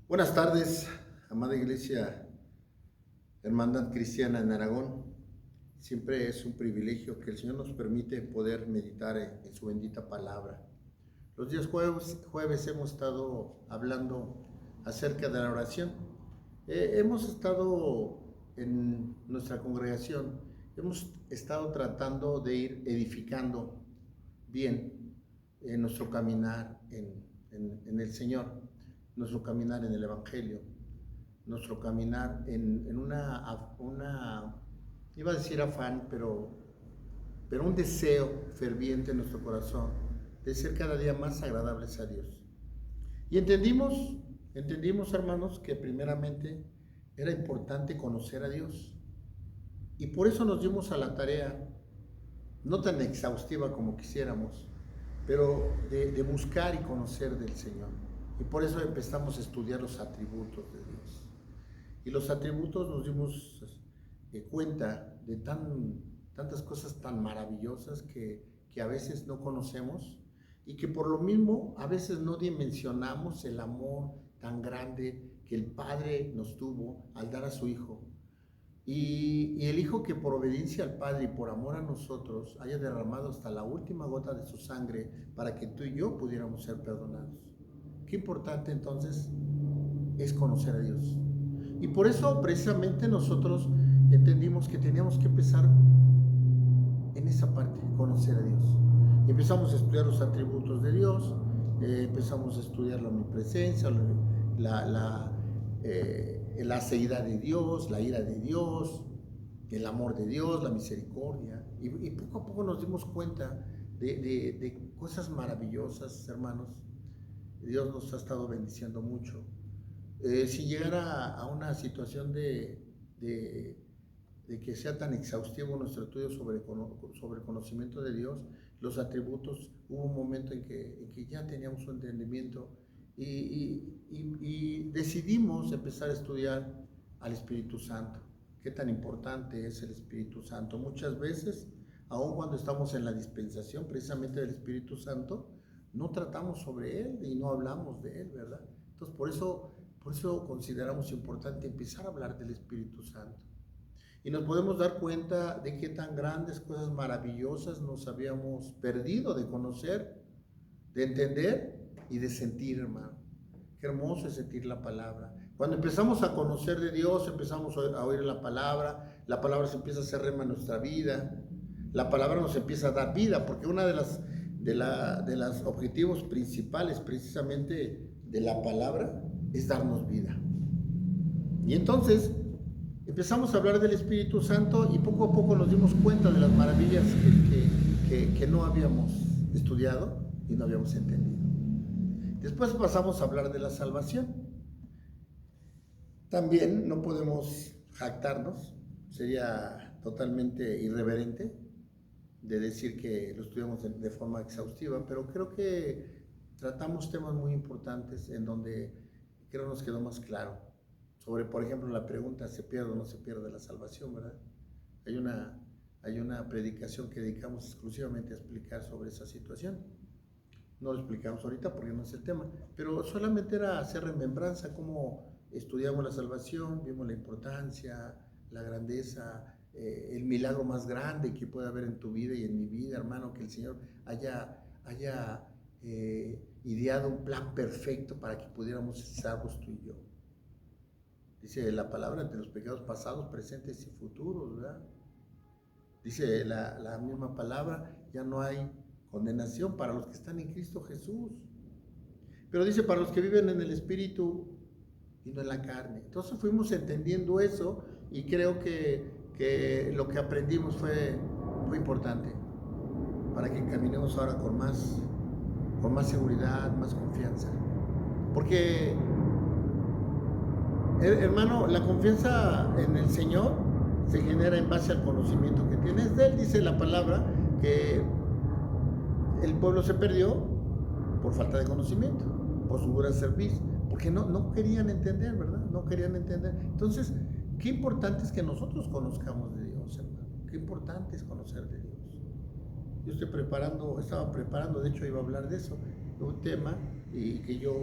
Buenas tardes, amada Iglesia, Hermandad Cristiana en Aragón. Siempre es un privilegio que el Señor nos permite poder meditar en su bendita palabra. Los días jueves hemos estado hablando acerca de la oración. Hemos estado en nuestra congregación, hemos estado tratando de ir edificando bien en nuestro caminar en el Señor, nuestro caminar en el Evangelio, nuestro caminar en una, iba a decir afán, pero un deseo ferviente en nuestro corazón de ser cada día más agradables a Dios. Y entendimos, hermanos, que primeramente era importante conocer a Dios. Y por eso nos dimos a la tarea, no tan exhaustiva como quisiéramos, pero de buscar y conocer del Señor. Y por eso empezamos a estudiar los atributos de Dios. Y los atributos nos dimos cuenta de tantas cosas tan maravillosas que a veces no conocemos y que por lo mismo a veces no dimensionamos el amor tan grande que el Padre nos tuvo al dar a su Hijo. Y el Hijo que por obediencia al Padre y por amor a nosotros haya derramado hasta la última gota de su sangre para que tú y yo pudiéramos ser perdonados. Qué importante entonces es conocer a Dios. Y por eso precisamente nosotros entendimos que teníamos que empezar en esa parte, conocer a Dios. Y empezamos a estudiar los atributos de Dios, empezamos a estudiar la omnipresencia, la seidad de Dios, la ira de Dios, el amor de Dios, la misericordia. Y poco a poco nos dimos cuenta de cosas maravillosas, hermanos. Dios nos ha estado bendiciendo mucho. Si llegara a una situación de que sea tan exhaustivo nuestro estudio sobre el conocimiento de Dios, los atributos, hubo un momento en que ya teníamos un entendimiento y decidimos empezar a estudiar al Espíritu Santo. Qué tan importante es el Espíritu Santo. Muchas veces, aun cuando estamos en la dispensación precisamente del Espíritu Santo, no tratamos sobre Él y no hablamos de Él, ¿verdad? Entonces, por eso consideramos importante empezar a hablar del Espíritu Santo. Y nos podemos dar cuenta de qué tan grandes cosas maravillosas nos habíamos perdido de conocer, de entender y de sentir, hermano. Qué hermoso es sentir la palabra. Cuando empezamos a conocer de Dios, empezamos a oír la palabra se empieza a hacer rema en nuestra vida, la palabra nos empieza a dar vida, porque una de los objetivos principales precisamente de la palabra es darnos vida. Y entonces empezamos a hablar del Espíritu Santo y poco a poco nos dimos cuenta de las maravillas que no habíamos estudiado y no habíamos entendido. Después pasamos a hablar de la salvación. También no podemos jactarnos, sería totalmente irreverente de decir que lo estudiamos de forma exhaustiva, pero creo que tratamos temas muy importantes en donde creo nos quedó más claro. Sobre, por ejemplo, la pregunta, ¿se pierde o no se pierde la salvación, verdad? Hay una predicación que dedicamos exclusivamente a explicar sobre esa situación. No lo explicamos ahorita porque no es el tema, pero solamente era hacer remembranza cómo estudiamos la salvación, vimos la importancia, la grandeza, el milagro más grande que puede haber en tu vida y en mi vida, hermano, que el Señor haya ideado un plan perfecto para que pudiéramos ser salvos tú y yo. Dice la palabra entre los pecados pasados, presentes y futuros, ¿verdad? Dice la misma palabra, ya no hay condenación para los que están en Cristo Jesús. Pero dice para los que viven en el Espíritu y no en la carne. Entonces fuimos entendiendo eso y creo que lo que aprendimos fue muy importante para que caminemos ahora con más seguridad, más confianza. Porque, hermano, la confianza en el Señor se genera en base al conocimiento que tienes de Él. Dice la palabra que el pueblo se perdió por falta de conocimiento, por su dura cerviz, porque no querían entender, ¿verdad? No querían entender. Entonces, qué importante es que nosotros conozcamos de Dios, hermano. Qué importante es conocer de Dios. Yo estaba preparando, de hecho iba a hablar de eso, de un tema y que yo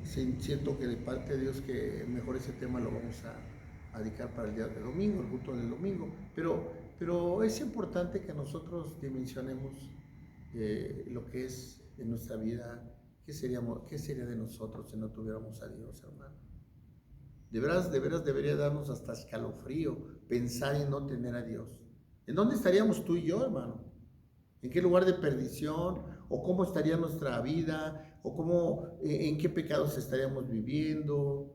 siento que de parte de Dios que mejor ese tema lo vamos a dedicar para el día de domingo, el culto del domingo. Pero es importante que nosotros dimensionemos lo que es en nuestra vida. ¿Qué sería de nosotros si no tuviéramos a Dios, hermano? De veras debería darnos hasta escalofrío pensar en no tener a Dios. ¿En dónde estaríamos tú y yo, hermano? ¿En qué lugar de perdición? ¿O cómo estaría nuestra vida? ¿O en qué pecados estaríamos viviendo?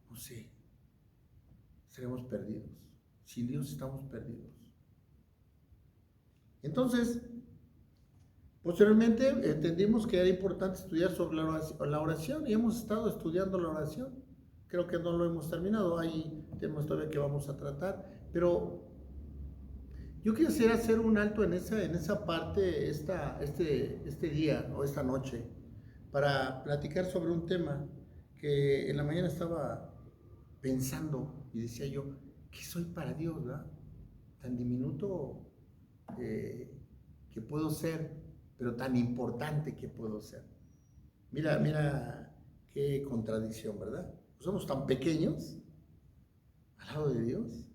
No sé. Estaríamos perdidos. Sin Dios estamos perdidos. Entonces, posteriormente entendimos que era importante estudiar sobre la oración y hemos estado estudiando la oración. Creo que no lo hemos terminado, hay temas todavía que vamos a tratar, pero yo quisiera hacer un alto en esa parte este día o esta noche para platicar sobre un tema que en la mañana estaba pensando y decía yo, ¿qué soy para Dios, verdad? Tan diminuto que puedo ser, pero tan importante que puedo ser. Mira qué contradicción, ¿verdad? Somos tan pequeños al lado de Dios.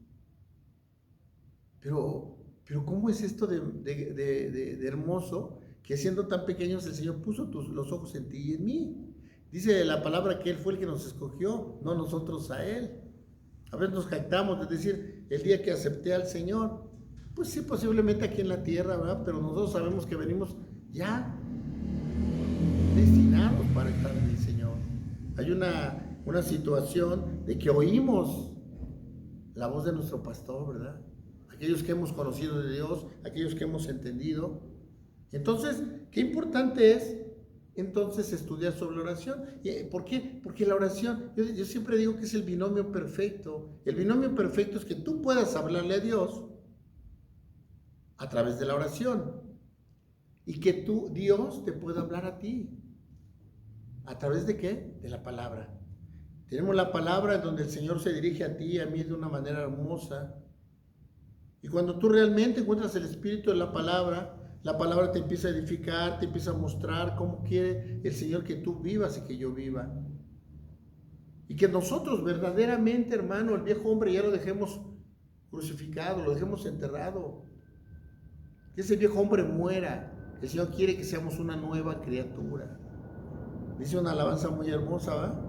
Pero ¿cómo es esto de hermoso que siendo tan pequeños el Señor puso los ojos en ti y en mí? Dice la palabra que Él fue el que nos escogió, no nosotros a Él. A veces nos jactamos de decir, el día que acepté al Señor, pues sí, posiblemente aquí en la tierra, ¿verdad? Pero nosotros sabemos que venimos ya destinados para estar en el Señor. Hay una situación de que oímos la voz de nuestro pastor, ¿verdad? Aquellos que hemos conocido de Dios, aquellos que hemos entendido. Entonces, qué importante es entonces estudiar sobre la oración. ¿Por qué? Porque la oración, yo siempre digo que es el binomio perfecto. El binomio perfecto es que tú puedas hablarle a Dios a través de la oración y que Dios te pueda hablar a ti. ¿A través de qué? De la palabra. Tenemos la palabra en donde el Señor se dirige a ti y a mí de una manera hermosa. Y cuando tú realmente encuentras el espíritu de la palabra te empieza a edificar, te empieza a mostrar cómo quiere el Señor que tú vivas y que yo viva. Y que nosotros verdaderamente, hermano, el viejo hombre ya lo dejemos crucificado, lo dejemos enterrado. Que ese viejo hombre muera. El Señor quiere que seamos una nueva criatura. Dice una alabanza muy hermosa, ¿va?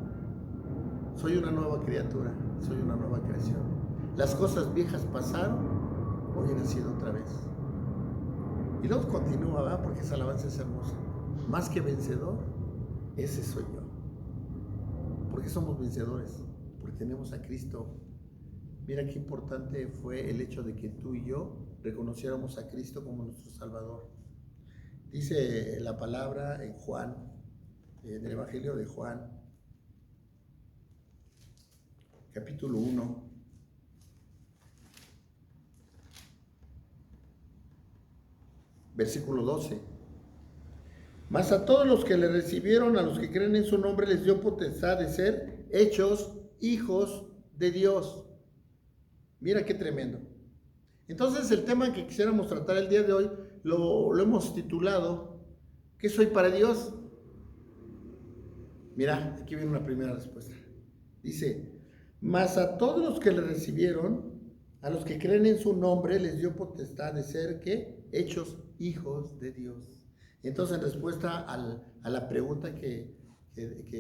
Soy una nueva criatura, soy una nueva creación. Las cosas viejas pasaron, hoy he nacido otra vez. Y luego continúa, ¿va? Porque esa alabanza es hermosa. Más que vencedor, ese soy yo. ¿Por qué somos vencedores? Porque tenemos a Cristo. Mira qué importante fue el hecho de que tú y yo reconociéramos a Cristo como nuestro Salvador. Dice la palabra en Juan, en el Evangelio de Juan, capítulo 1, versículo 12. Mas a todos los que le recibieron, a los que creen en su nombre, les dio potestad de ser hechos hijos de Dios. Mira qué tremendo. Entonces el tema que quisiéramos tratar el día de hoy lo hemos titulado ¿qué soy para Dios? Mira, aquí viene una primera respuesta. Dice, mas a todos los que le recibieron, a los que creen en su nombre, les dio potestad de ser, ¿qué? Hechos hijos de Dios. Entonces, en respuesta a la pregunta que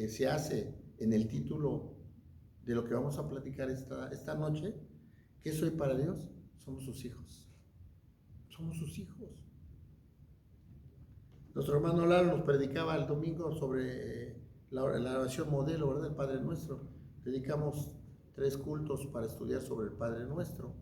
se hace en el título de lo que vamos a platicar esta noche, ¿qué soy para Dios? Somos sus hijos. Somos sus hijos. Nuestro hermano Lalo nos predicaba el domingo sobre la oración modelo, ¿verdad? El Padre Nuestro. Dedicamos 3 cultos para estudiar sobre el Padre Nuestro.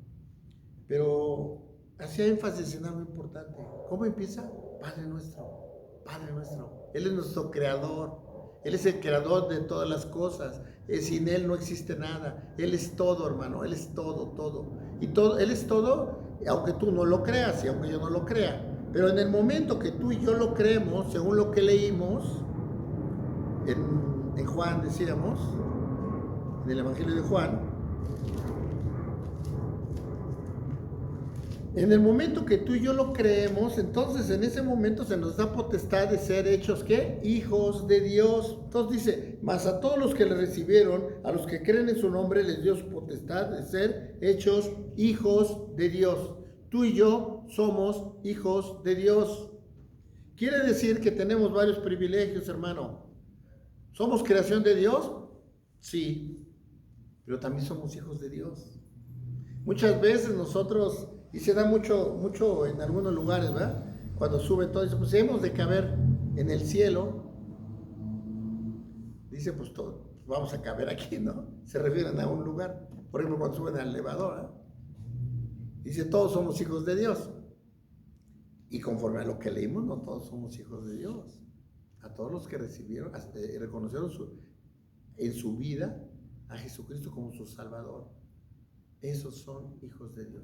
Pero hacía énfasis en algo importante. ¿Cómo empieza? Padre Nuestro. Padre Nuestro. Él es nuestro creador. Él es el creador de todas las cosas. Sin Él no existe nada. Él es todo, hermano. Él es todo, todo. Y todo, Él es todo, aunque tú no lo creas y aunque yo no lo crea. Pero en el momento que tú y yo lo creemos, según lo que leímos, en Juan decíamos, en el Evangelio de Juan, En el momento que tú y yo lo creemos, entonces en ese momento se nos da potestad de ser hechos, ¿qué? Hijos de Dios. Entonces dice, mas a todos los que le recibieron, a los que creen en su nombre, les dio su potestad de ser hechos hijos de Dios. Tú y yo somos hijos de Dios. Quiere decir que tenemos varios privilegios, hermano. ¿Somos creación de Dios? Sí, pero también somos hijos de Dios. Muchas veces nosotros, y se da mucho en algunos lugares, ¿verdad? Cuando sube todo, dice, pues hemos de caber en el cielo. Dice, pues todo, vamos a caber aquí, ¿no? Se refieren a un lugar. Por ejemplo, cuando suben al elevador, ¿verdad? Dice, todos somos hijos de Dios. Y conforme a lo que leímos, no todos somos hijos de Dios. A todos los que recibieron, reconocieron en su vida a Jesucristo como su Salvador. Esos son hijos de Dios.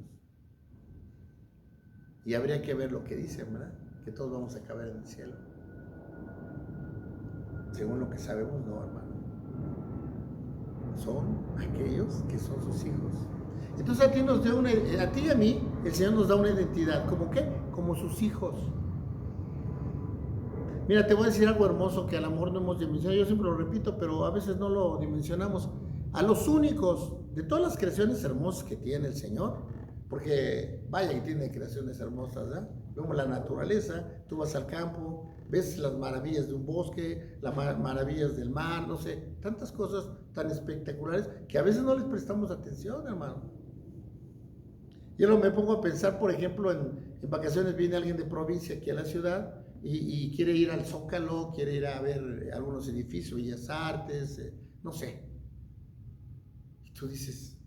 Y habría que ver lo que dicen, ¿verdad? Que todos vamos a caber en el cielo. Según lo que sabemos, no, hermano. Son aquellos que son sus hijos. Entonces a ti y a mí, el Señor nos da una identidad. ¿Cómo qué? Como sus hijos. Mira, te voy a decir algo hermoso que a lo mejor no hemos dimensionado. Yo siempre lo repito, pero a veces no lo dimensionamos. A los únicos de todas las creaciones hermosas que tiene el Señor, porque vaya que tiene creaciones hermosas, ¿verdad? Vemos la naturaleza, tú vas al campo, ves las maravillas de un bosque, las maravillas del mar, no sé, tantas cosas tan espectaculares que a veces no les prestamos atención, hermano. Yo me pongo a pensar, por ejemplo, en vacaciones viene alguien de provincia aquí a la ciudad y quiere ir al Zócalo, quiere ir a ver algunos edificios, Bellas Artes, no sé. Y tú dices,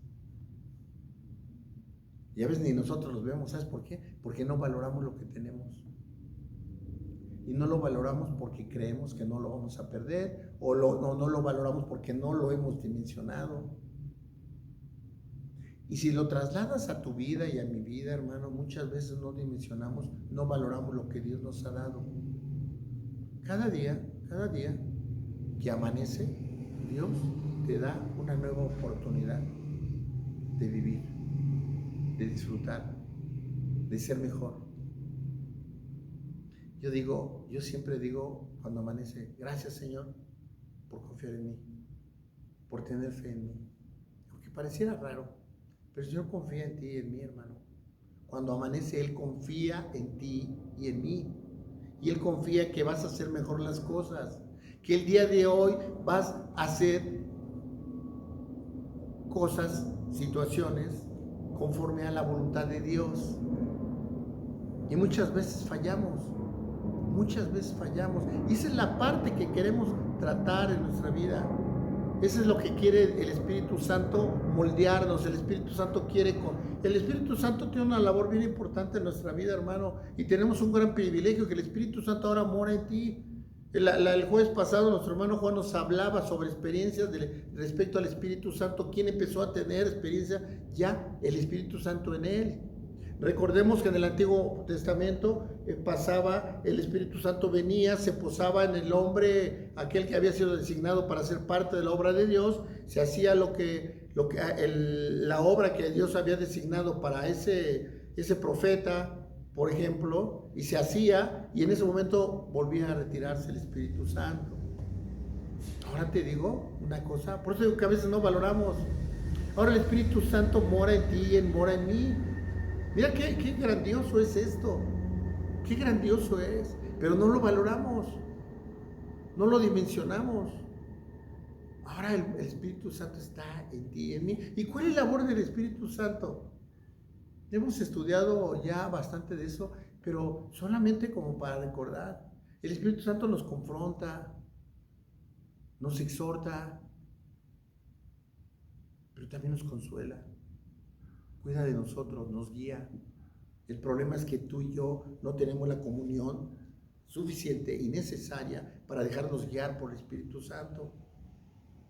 ya ves, ni nosotros los vemos, ¿sabes por qué? Porque no valoramos lo que tenemos. Y no lo valoramos porque creemos que no lo vamos a perder, o no lo valoramos porque no lo hemos dimensionado. Y si lo trasladas a tu vida y a mi vida, hermano, muchas veces no dimensionamos, no valoramos lo que Dios nos ha dado. Cada día que amanece, Dios te da una nueva oportunidad de vivir, de disfrutar, de ser mejor. Yo siempre digo cuando amanece, gracias Señor por confiar en mí, por tener fe en mí. Aunque pareciera raro, pero el Señor confía en ti y en mí, hermano. Cuando amanece, Él confía en ti y en mí. Y Él confía que vas a hacer mejor las cosas. Que el día de hoy vas a hacer cosas, situaciones, conforme a la voluntad de Dios. Y muchas veces fallamos. Muchas veces fallamos. Y esa es la parte que queremos tratar en nuestra vida. Eso es lo que quiere el Espíritu Santo, moldearnos. El Espíritu Santo el Espíritu Santo tiene una labor bien importante en nuestra vida, hermano. Y tenemos un gran privilegio, que el Espíritu Santo ahora mora en ti. El jueves pasado nuestro hermano Juan nos hablaba sobre experiencias respecto al Espíritu Santo. ¿Quién empezó a tener experiencia? Ya el Espíritu Santo en él. Recordemos que en el Antiguo Testamento pasaba, el Espíritu Santo venía, se posaba en el hombre, aquel que había sido designado para ser parte de la obra de Dios, se hacía la obra que Dios había designado para ese profeta, por ejemplo, y se hacía, y en ese momento volvía a retirarse el Espíritu Santo. Ahora te digo una cosa, por eso digo que a veces no valoramos. Ahora el Espíritu Santo mora en ti y mora en mí. Mira qué grandioso es esto, qué grandioso es, pero no lo valoramos, no lo dimensionamos. Ahora el Espíritu Santo está en ti y en mí. ¿Y cuál es la labor del Espíritu Santo? Hemos estudiado ya bastante de eso, pero solamente como para recordar. El Espíritu Santo nos confronta, nos exhorta, pero también nos consuela. Cuida de nosotros, nos guía. El problema es que tú y yo no tenemos la comunión suficiente y necesaria para dejarnos guiar por el Espíritu Santo.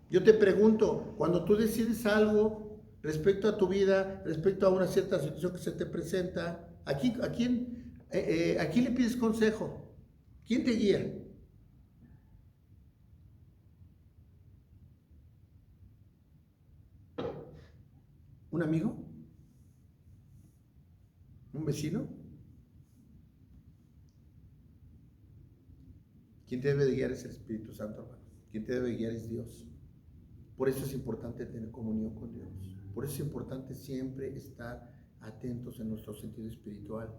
Yo te pregunto, cuando tú decides algo respecto a tu vida, respecto a una cierta situación que se te presenta, ¿a quién le pides consejo? ¿Quién te guía? ¿Un amigo? ¿Un vecino? Quien te debe de guiar es el Espíritu Santo, hermano. Quien te debe guiar es Dios. Por eso es importante tener comunión con Dios. Por eso es importante siempre estar atentos en nuestro sentido espiritual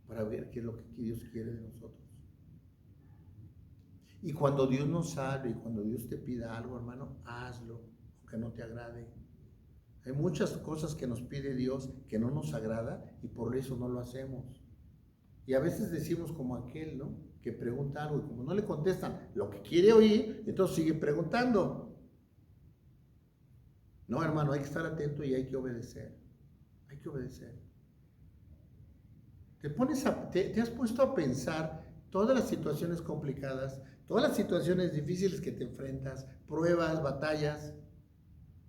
para ver qué es lo que Dios quiere de nosotros. Y cuando Dios nos hable y cuando Dios te pida algo, hermano, hazlo, aunque no te agrade. Hay muchas cosas que nos pide Dios que no nos agrada y por eso no lo hacemos. Y a veces decimos como aquel, ¿no?, que pregunta algo y como no le contestan lo que quiere oír, entonces sigue preguntando. No, hermano, hay que estar atento y hay que obedecer. Hay que obedecer. Te has puesto a pensar todas las situaciones complicadas, todas las situaciones difíciles que te enfrentas, pruebas, batallas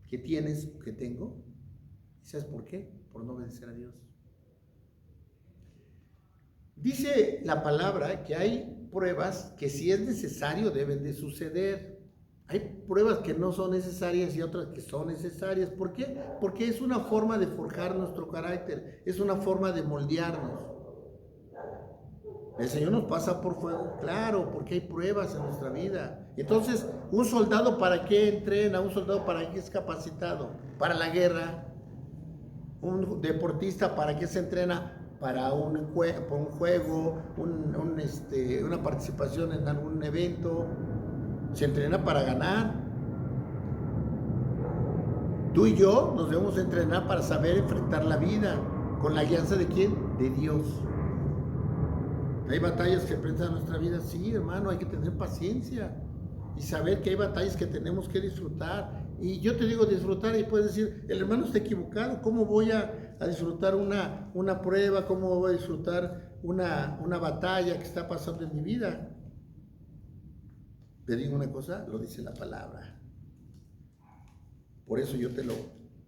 que tienes, que tengo. ¿Y sabes por qué? Por no obedecer a Dios. Dice la palabra que hay pruebas que si es necesario deben de suceder. Hay pruebas que no son necesarias y otras que son necesarias. ¿Por qué? Porque es una forma de forjar nuestro carácter, es una forma de moldearnos. El Señor nos pasa por fuego, claro, porque hay pruebas en nuestra vida. Entonces, un soldado, ¿para qué entrena? Un soldado, ¿para qué es capacitado? Para la guerra. Un deportista, ¿para qué se entrena? Para un juego, una participación en algún evento. Se entrena para ganar. Tú y yo nos debemos entrenar para saber enfrentar la vida. ¿Con la guianza de quién? De Dios. ¿Hay batallas que enfrentan nuestra vida? Sí, hermano, hay que tener paciencia y saber que hay batallas que tenemos que disfrutar. Y yo te digo disfrutar y puedes decir, el hermano está equivocado, ¿cómo voy a disfrutar una prueba? ¿Cómo voy a disfrutar una batalla que está pasando en mi vida? Te digo una cosa, lo dice la palabra. Por eso yo te lo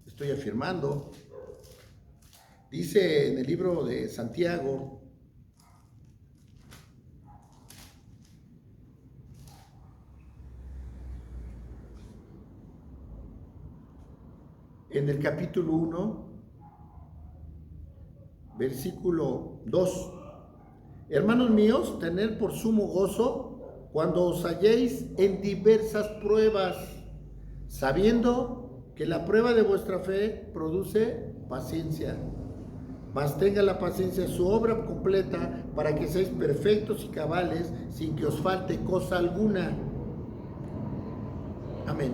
estoy afirmando. Dice en el libro de Santiago, en el capítulo 1, versículo 2. Hermanos míos, tened por sumo gozo cuando os halléis en diversas pruebas, sabiendo que la prueba de vuestra fe produce paciencia. Mas tenga la paciencia su obra completa para que seáis perfectos y cabales sin que os falte cosa alguna. Amén.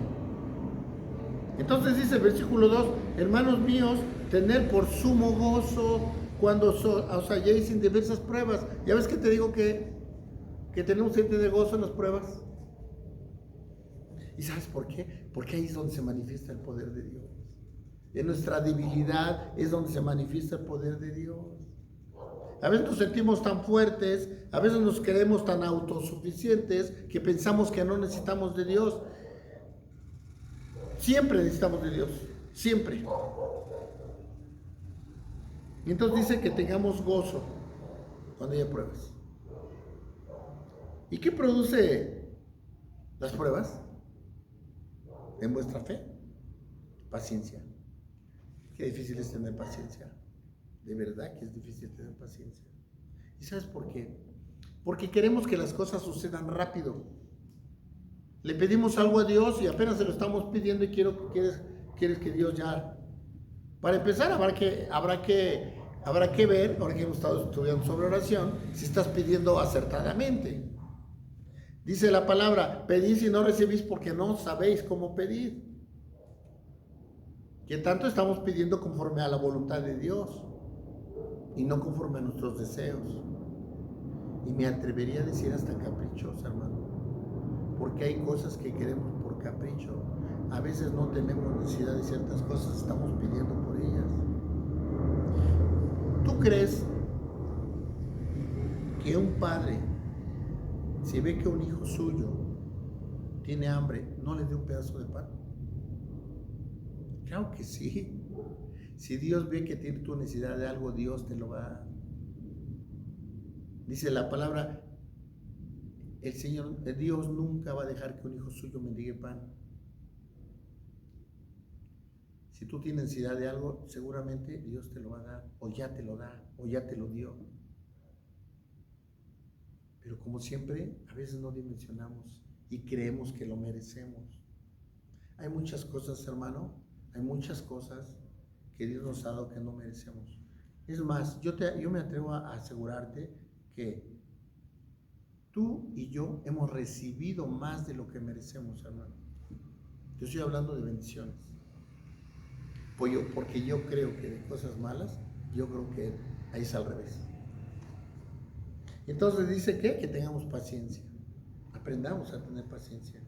Entonces dice el versículo 2, hermanos míos, tener por sumo gozo cuando os halléis en diversas pruebas. ¿Ya ves que te digo que tenemos que tener gozo en las pruebas? ¿Y sabes por qué? Porque ahí es donde se manifiesta el poder de Dios. En nuestra debilidad es donde se manifiesta el poder de Dios. A veces nos sentimos tan fuertes, a veces nos creemos tan autosuficientes que pensamos que no necesitamos de Dios. Siempre necesitamos de Dios, siempre. Y entonces dice que tengamos gozo cuando haya pruebas. ¿Y qué produce las pruebas? En vuestra fe, paciencia. Qué difícil es tener paciencia. De verdad que es difícil tener paciencia. ¿Y sabes por qué? Porque queremos que las cosas sucedan rápido. Le pedimos algo a Dios y apenas se lo estamos pidiendo y quieres que Dios ya... Para empezar, habrá que ver, ahora que hemos estado estudiando sobre oración, si estás pidiendo acertadamente. Dice la palabra, pedís y no recibís porque no sabéis cómo pedir. Que tanto estamos pidiendo conforme a la voluntad de Dios y no conforme a nuestros deseos. Y me atrevería a decir hasta caprichosa, hermano. Porque hay cosas que queremos por capricho. A veces no tenemos necesidad de ciertas cosas, estamos pidiendo por ellas. ¿Tú crees que un padre, si ve que un hijo suyo tiene hambre, no le dé un pedazo de pan? Claro que sí. Si Dios ve que tiene tu necesidad de algo, Dios te lo va a dar. Dice la palabra, Dios nunca va a dejar que un hijo suyo mendigue pan. Si tú tienes necesidad de algo, seguramente Dios te lo va a dar, o ya te lo da, o ya te lo dio. Pero como siempre, a veces no dimensionamos y creemos que lo merecemos. Hay muchas cosas, hermano, hay muchas cosas que Dios nos ha dado que no merecemos. Es más, yo me atrevo a asegurarte que tú y yo hemos recibido más de lo que merecemos, hermano. Yo estoy hablando de bendiciones. Porque yo creo que de cosas malas, yo creo que ahí es al revés. Entonces dice que tengamos paciencia. Aprendamos a tener paciencia.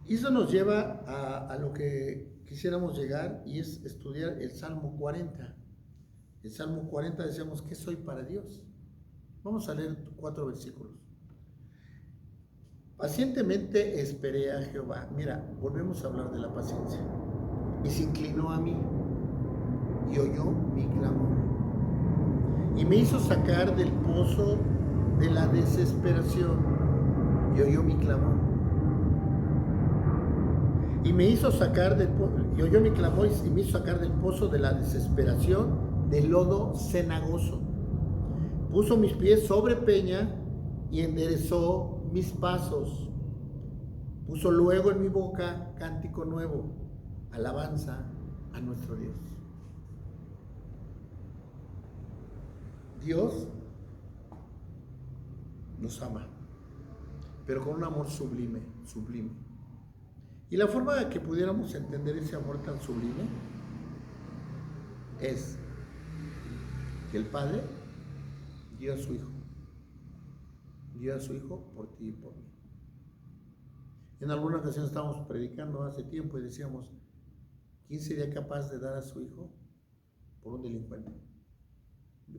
Y eso nos lleva a lo que quisiéramos llegar, y es estudiar el Salmo 40. El Salmo 40 decíamos, ¿qué soy para Dios? Vamos a leer 4 versículos. Pacientemente esperé a Jehová. Mira, volvemos a hablar de la paciencia. Y se inclinó a mí y oyó mi clamor. Y me hizo sacar del pozo de la desesperación y oyó mi clamor. Y me hizo sacar y oyó mi clamor y me hizo sacar del pozo de la desesperación, del lodo cenagoso. Puso mis pies sobre peña y enderezó mis pasos. Puso luego en mi boca cántico nuevo, alabanza a nuestro Dios. Dios nos ama, pero con un amor sublime, sublime. Y la forma de que pudiéramos entender ese amor tan sublime es que el Padre dio a su Hijo. Dio a su Hijo por ti y por mí. En alguna ocasión estábamos predicando hace tiempo y decíamos, ¿quién sería capaz de dar a su Hijo por un delincuente?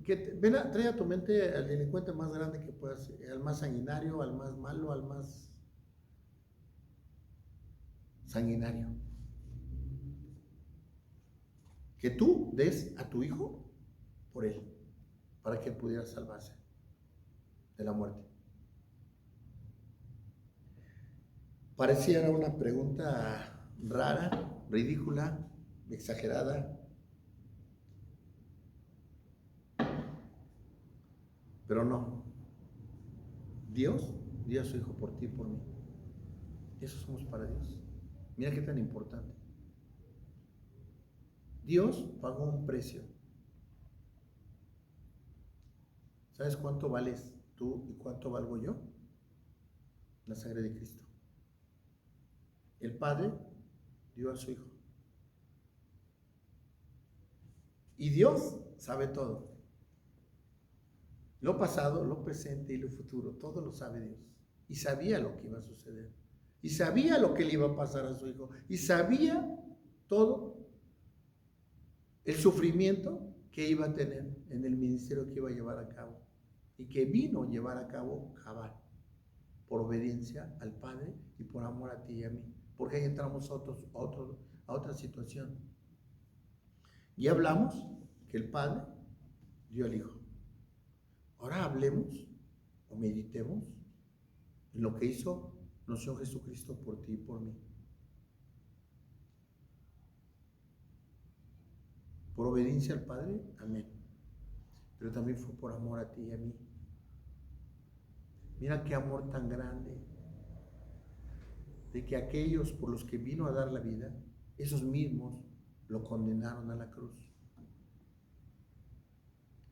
Trae a tu mente al delincuente más grande que puedas, al más sanguinario, al más malo, al más sanguinario. Que tú des a tu Hijo por él, para que él pudiera salvarse de la muerte. Pareciera una pregunta rara, ridícula, exagerada, pero no. Dios dio a su Hijo por ti y por mí. Eso somos para Dios. Mira qué tan importante. Dios pagó un precio. ¿Sabes cuánto vales tú y cuánto valgo yo? La sangre de Cristo. El Padre dio a su Hijo. Y Dios sabe todo. Lo pasado, lo presente y lo futuro, todo lo sabe Dios. Y sabía lo que iba a suceder. Y sabía lo que le iba a pasar a su Hijo. Y sabía todo el sufrimiento que iba a tener en el ministerio que iba a llevar a cabo. Y que vino a llevar a cabo Jabal. Por obediencia al Padre y por amor a ti y a mí. Porque ahí entramos a otra situación. Ya hablamos que el Padre dio al Hijo. Ahora hablemos o meditemos en lo que hizo nuestro Señor Jesucristo por ti y por mí. Por obediencia al Padre, amén. Pero también fue por amor a ti y a mí. Mira qué amor tan grande, de que aquellos por los que vino a dar la vida, esos mismos lo condenaron a la cruz.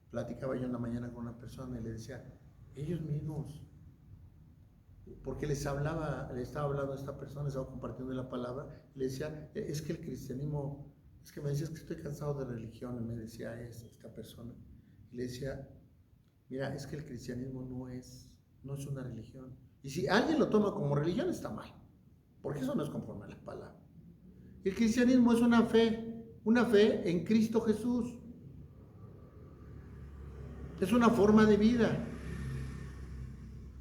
Platicaba yo en la mañana con una persona y le decía, ellos mismos, porque le estaba hablando a esta persona, estaba compartiendo la palabra, y le decía, es que el cristianismo, es que me decía, es que estoy cansado de religión, y me decía esta persona, y le decía, mira, es que el cristianismo no es una religión, y si alguien lo toma como religión está mal, porque eso no es conforme a la palabra. El cristianismo es una fe en Cristo Jesús. Es una forma de vida.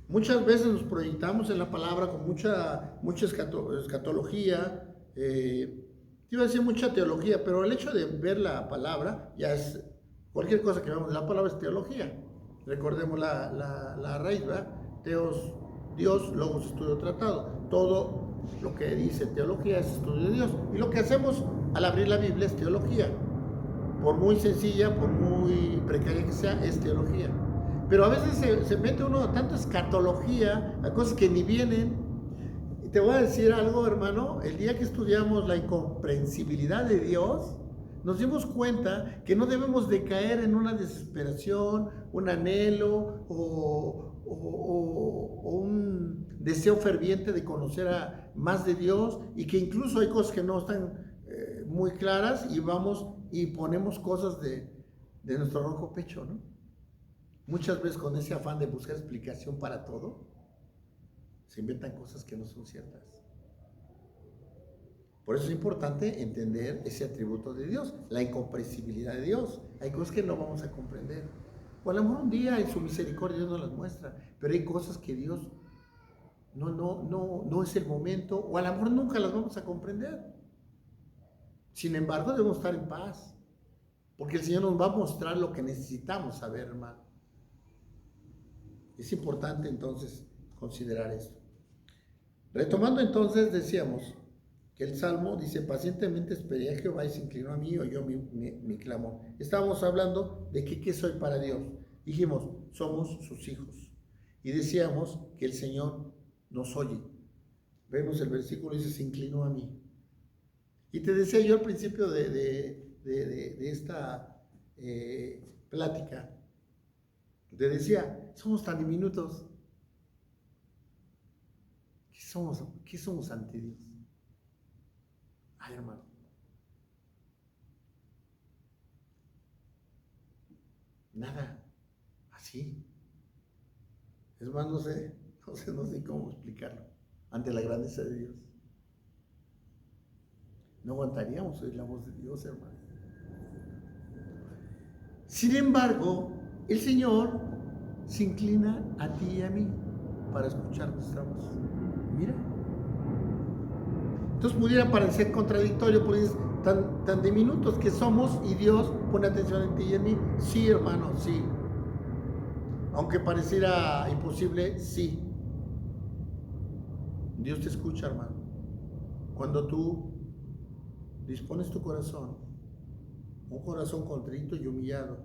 Muchas veces nos proyectamos en la palabra con mucha escatología, iba a decir mucha teología, pero el hecho de ver la palabra ya es, cualquier cosa que veamos de la palabra es teología. Recordemos la raíz, ¿verdad? Dios, logos, estudio, tratado. Todo Lo que dice teología es estudio de Dios. Y lo que hacemos al abrir la Biblia es teología. Por muy sencilla, por muy precaria que sea, es teología. Pero a veces se mete uno tanto escatología a cosas que ni vienen. Y te voy a decir algo, hermano, el día que estudiamos la incomprensibilidad de Dios, nos dimos cuenta que no debemos de caer en una desesperación, un anhelo o un deseo ferviente de conocer más de Dios, y que incluso hay cosas que no están muy claras y vamos y ponemos cosas de nuestro ronco pecho, ¿no? Muchas veces con ese afán de buscar explicación para todo, se inventan cosas que no son ciertas. Por eso es importante entender ese atributo de Dios, la incomprensibilidad de Dios. Hay cosas que no vamos a comprender. O a lo mejor un día en su misericordia Dios nos las muestra, pero hay cosas que Dios no es el momento, o a lo mejor nunca las vamos a comprender. Sin embargo, debemos estar en paz, porque el Señor nos va a mostrar lo que necesitamos saber, hermano. Es importante entonces considerar esto. Retomando entonces, decíamos que el Salmo dice: pacientemente esperé a Jehová y se inclinó a mí y oyó mi clamor. Estábamos hablando de qué soy para Dios. Dijimos, somos sus hijos. Y decíamos que el Señor nos oye. Vemos el versículo, dice: se inclinó a mí. Y te decía yo al principio de esta plática, te decía, somos tan diminutos. ¿Qué somos ante Dios? Ay, hermano. Nada. Así. Es más, no sé cómo explicarlo. Ante la grandeza de Dios. No aguantaríamos oír la voz de Dios, hermano. Sin embargo, el Señor se inclina a ti y a mí para escuchar nuestra voz. Mira. Entonces pudiera parecer contradictorio, porque es tan diminutos que somos y Dios pone atención en ti y en mí. Sí, hermano, sí. Aunque pareciera imposible, sí. Dios te escucha, hermano. Cuando tú dispones tu corazón, un corazón contrito y humillado,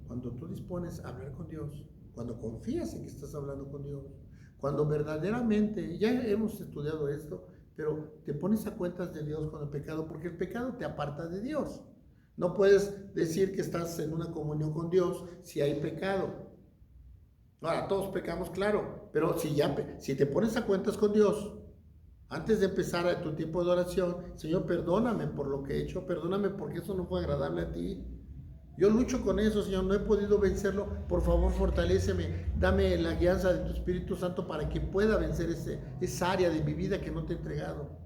cuando tú dispones a hablar con Dios, cuando confías en que estás hablando con Dios, cuando verdaderamente, ya hemos estudiado esto, pero te pones a cuentas de Dios con el pecado, porque el pecado te aparta de Dios. No puedes decir que estás en una comunión con Dios si hay pecado. Ahora, todos pecamos, claro, pero si te pones a cuentas con Dios, antes de empezar a tu tiempo de oración, Señor, perdóname por lo que he hecho, perdóname porque eso no fue agradable a ti. Yo lucho con eso, Señor, no he podido vencerlo. Por favor, fortaléceme, dame la guianza de tu Espíritu Santo para que pueda vencer esa área de mi vida que no te he entregado.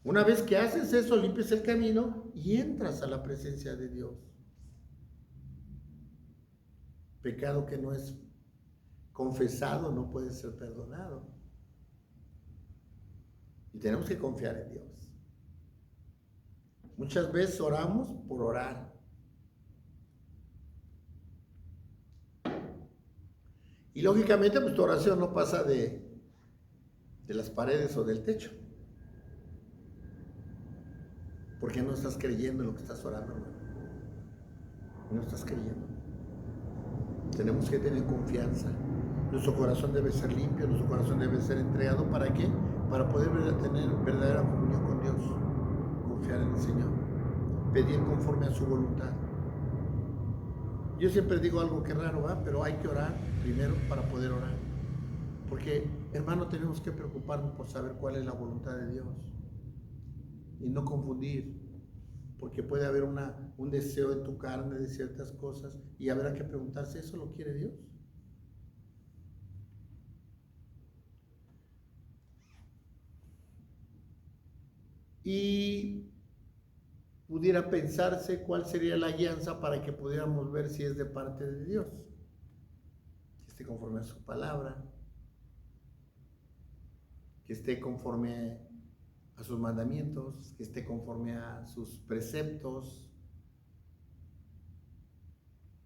Una vez que haces eso, limpias el camino y entras a la presencia de Dios. Pecado que no es confesado no puede ser perdonado. Y tenemos que confiar en Dios. Muchas veces oramos por orar. Y lógicamente, pues tu oración no pasa de las paredes o del techo. Porque no estás creyendo en lo que estás orando, hermano. No estás creyendo. Tenemos que tener confianza. Nuestro corazón debe ser limpio, nuestro corazón debe ser entregado. ¿Para qué? Para poder tener verdadera comunión con Dios. Confiar en el Señor. Pedir conforme a su voluntad. Yo siempre digo algo que raro, ¿va? Pero hay que orar primero para poder orar. Porque, hermano, tenemos que preocuparnos por saber cuál es la voluntad de Dios. Y no confundir. Porque puede haber un deseo en tu carne de ciertas cosas y habrá que preguntarse, ¿eso lo quiere Dios? Y pudiera pensarse cuál sería la guianza para que pudiéramos ver si es de parte de Dios, que esté conforme a su palabra, que esté conforme a sus mandamientos, que esté conforme a sus preceptos.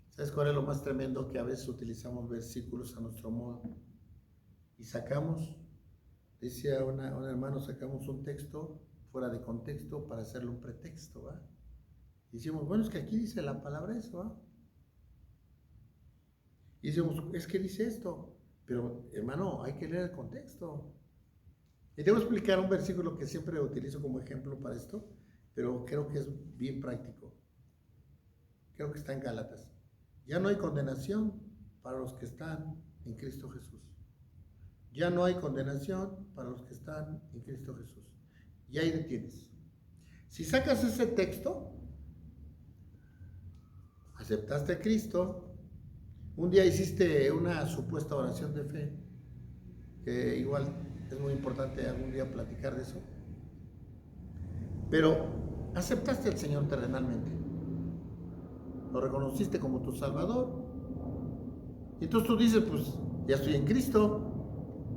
¿Sabes cuál es lo más tremendo? Que a veces utilizamos versículos a nuestro modo y sacamos Decía un hermano, sacamos un texto fuera de contexto para hacerle un pretexto, ¿va? Y decimos, bueno, es que aquí dice la palabra eso, ¿va? Y decimos, es que dice esto, pero hermano, hay que leer el contexto. Y debo explicar un versículo que siempre utilizo como ejemplo para esto, pero creo que es bien práctico. Creo que está en Gálatas. Ya no hay condenación para los que están en Cristo Jesús. Ya no hay condenación para los que están en Cristo Jesús. Y ahí detienes. Si sacas ese texto, aceptaste a Cristo, un día hiciste una supuesta oración de fe, que igual es muy importante algún día platicar de eso, pero aceptaste al Señor terrenalmente, lo reconociste como tu Salvador, y entonces tú dices, pues ya estoy en Cristo,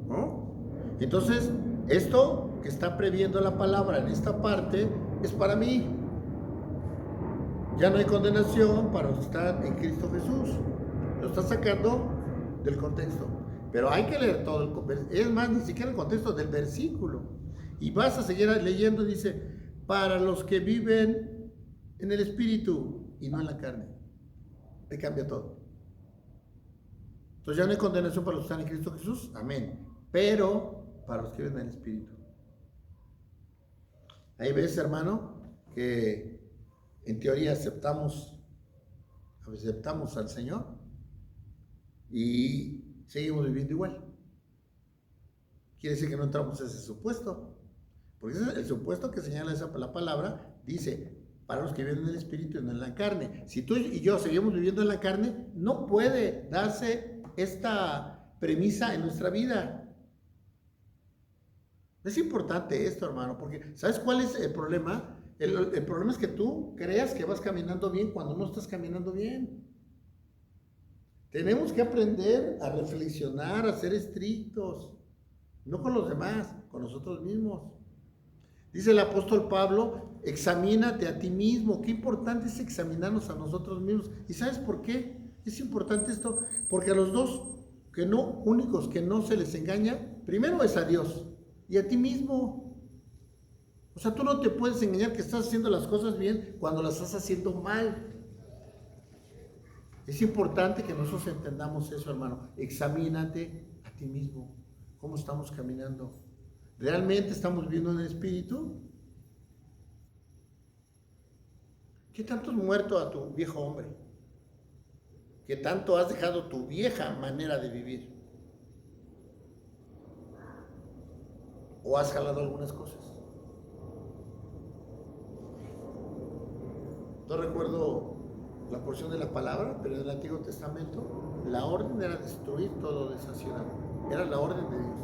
¿no? Entonces, esto que está previendo la palabra en esta parte es para mí. Ya no hay condenación para los que están en Cristo Jesús. Lo está sacando del contexto. Pero hay que leer todo el contexto. Es más, ni siquiera el contexto del versículo. Y vas a seguir leyendo, dice, para los que viven en el Espíritu y no en la carne. Ahí cambia todo. Entonces ya no hay condenación para los que están en Cristo Jesús. Amén. Pero para los que viven en el Espíritu. Ahí ves, hermano, que en teoría aceptamos al Señor y seguimos viviendo igual. Quiere decir que no entramos en ese supuesto, porque ese es el supuesto que señala la palabra, dice, para los que viven en el Espíritu y no en la carne. Si tú y yo seguimos viviendo en la carne, no puede darse esta premisa en nuestra vida. Es importante esto, hermano, porque ¿sabes cuál es el problema? El problema es que tú creas que vas caminando bien cuando no estás caminando bien. Tenemos que aprender a reflexionar, a ser estrictos, no con los demás, con nosotros mismos. Dice el apóstol Pablo, examínate a ti mismo. Qué importante es examinarnos a nosotros mismos. ¿Y sabes por qué es importante esto? Porque a los dos únicos que no se les engaña, primero es a Dios y a ti mismo. O sea, tú no te puedes engañar que estás haciendo las cosas bien cuando las estás haciendo mal. Es importante que nosotros entendamos eso, hermano. Examínate a ti mismo. ¿Cómo estamos caminando? ¿Realmente estamos viviendo en el Espíritu? ¿Qué tanto has muerto a tu viejo hombre? ¿Qué tanto has dejado tu vieja manera de vivir? ¿O has jalado algunas cosas? No recuerdo la porción de la palabra, pero en el Antiguo Testamento la orden era destruir todo de esa ciudad. Era la orden de Dios.